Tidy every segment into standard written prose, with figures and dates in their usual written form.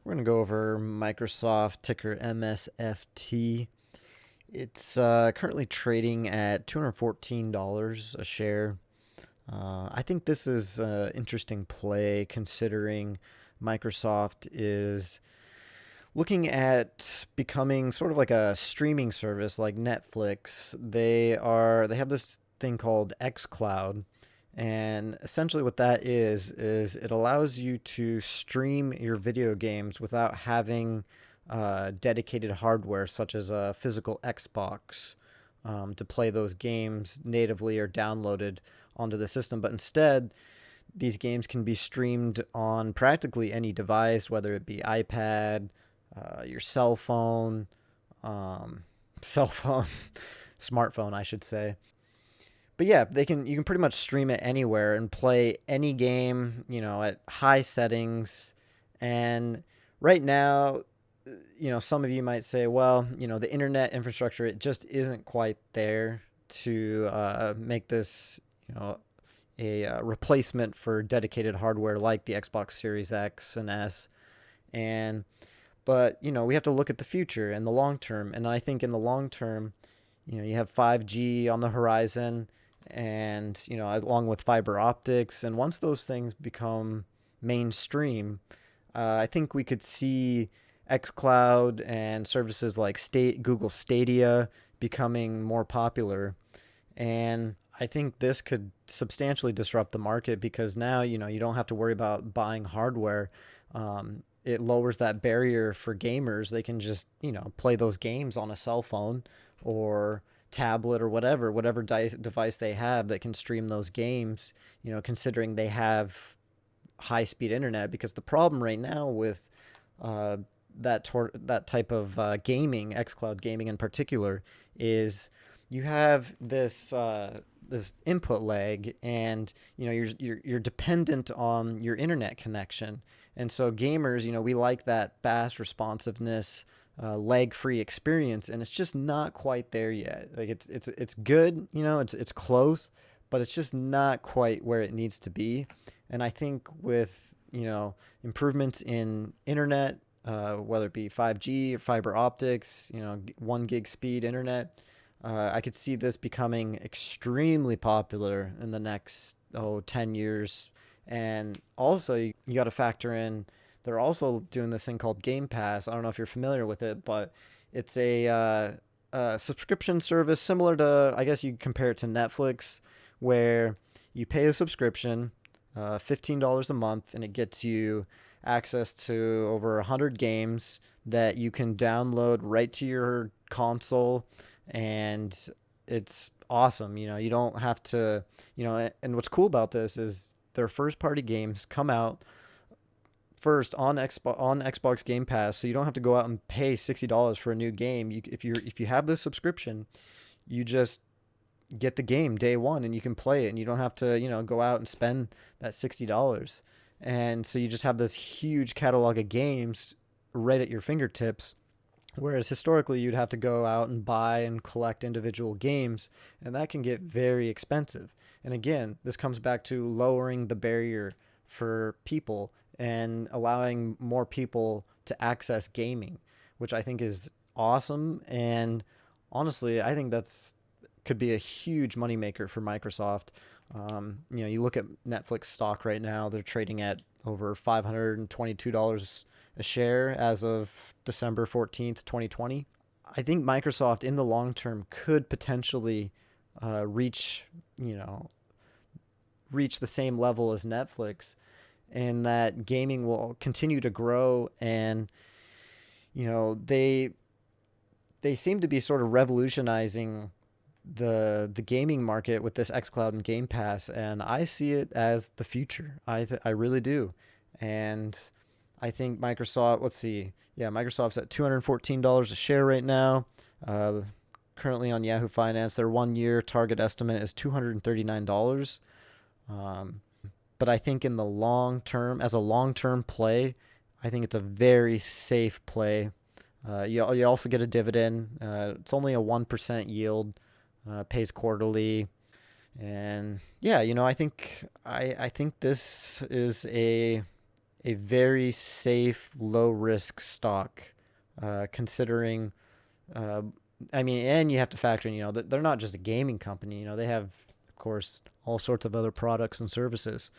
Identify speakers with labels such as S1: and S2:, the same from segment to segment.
S1: We're going to go over Microsoft, ticker MSFT. It's currently trading at $214 a share. I think this is an interesting play considering Microsoft is looking at becoming sort of like a streaming service like Netflix. They have this thing called xCloud, and essentially what that is it allows you to stream your video games without having dedicated hardware such as a physical Xbox to play those games natively or downloaded onto the system. But instead, these games can be streamed on practically any device, whether it be iPad, your cell phone, cell phone, smartphone, I should say. But yeah, you can pretty much stream it anywhere and play any game, at high settings. And right now, some of you might say, well, the internet infrastructure, it just isn't quite there to make this, a replacement for dedicated hardware like the Xbox Series X and S. But we have to look at the future and the long term. And I think in the long term, you have 5G on the horizon, and along with fiber optics. And once those things become mainstream, I think we could see xCloud and services like Google Stadia becoming more popular. And I think this could substantially disrupt the market because now you don't have to worry about buying hardware. It lowers that barrier for gamers. They can just play those games on a cell phone or tablet or whatever device they have that can stream those games, considering they have high speed internet. Because the problem right now with that type of gaming, xCloud gaming in particular, is you have this input lag, and you're dependent on your internet connection. And so gamers, we like that fast responsiveness, lag-free experience, and it's just not quite there yet. Like it's good, it's close, but it's just not quite where it needs to be. And I think with improvements in internet, whether it be 5G or fiber optics, 1 gig speed internet, I could see this becoming extremely popular in the next 10 years. And also, you got to factor in, they're also doing this thing called Game Pass. I don't know if you're familiar with it, but it's a subscription service similar to, I guess you compare it to Netflix, where you pay a subscription, $15 a month, and it gets you access to over 100 games that you can download right to your console. And it's awesome. You don't have to, and what's cool about this is their first party games come out first on Xbox Game Pass, so you don't have to go out and pay $60 for a new game. If you have this subscription, you just get the game day one and you can play it, and you don't have to go out and spend that $60. And so you just have this huge catalog of games right at your fingertips. Whereas historically, you'd have to go out and buy and collect individual games, and that can get very expensive. And again, this comes back to lowering the barrier for people and allowing more people to access gaming, which I think is awesome. And honestly, I think that's could be a huge moneymaker for Microsoft. You look at Netflix stock right now; they're trading at over $522 a share as of December 14th, 2020. I think Microsoft in the long term could potentially reach the same level as Netflix, and that gaming will continue to grow. And they seem to be sort of revolutionizing the gaming market with this xCloud and Game Pass, and I see it as the future. I really do. And I think Microsoft, let's see. Yeah, Microsoft's at $214 a share right now. Currently on Yahoo Finance, their 1 year target estimate is $239. But I think in the long term, as a long-term play, I think it's a very safe play. You also get a dividend. It's only a 1% yield, pays quarterly. And yeah, I think this is a very safe, low risk stock, considering. Uh, I mean, and you have to factor in, that they're not just a gaming company. They have, of course, all sorts of other products and services.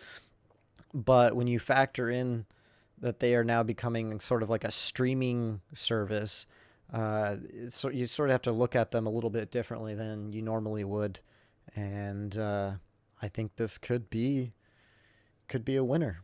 S1: But when you factor in that they are now becoming sort of like a streaming service, so you sort of have to look at them a little bit differently than you normally would. And I think this could be a winner.